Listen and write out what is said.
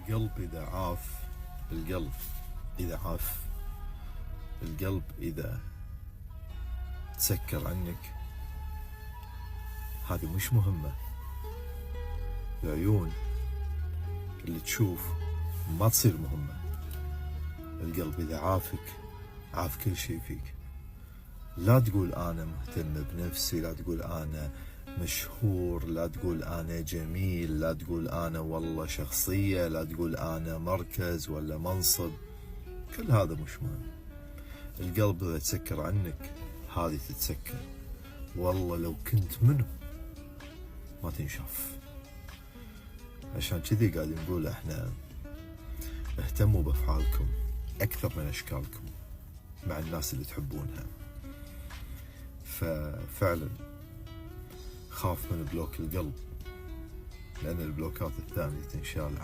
القلب إذا عاف، القلب إذا عاف، القلب إذا تسكر عنك، هذه مش مهمة. العيون اللي تشوف ما تصير مهمة. القلب إذا عافك عاف كل شيء فيك. لا تقول أنا مهتم بنفسي، لا تقول أنا مشهور، لا تقول أنا جميل، لا تقول أنا والله شخصية، لا تقول أنا مركز ولا منصب. كل هذا مش مهم. القلب إذا تسكر عنك هذه تتسكر. والله لو كنت منه ما تنشاف. عشان كذي قاعدين نقول احنا اهتموا بأفعالكم أكثر من أشكالكم مع الناس اللي تحبونها. ففعلا خاف من بلوك القلب، لأن البلوكات الثانية تنشال.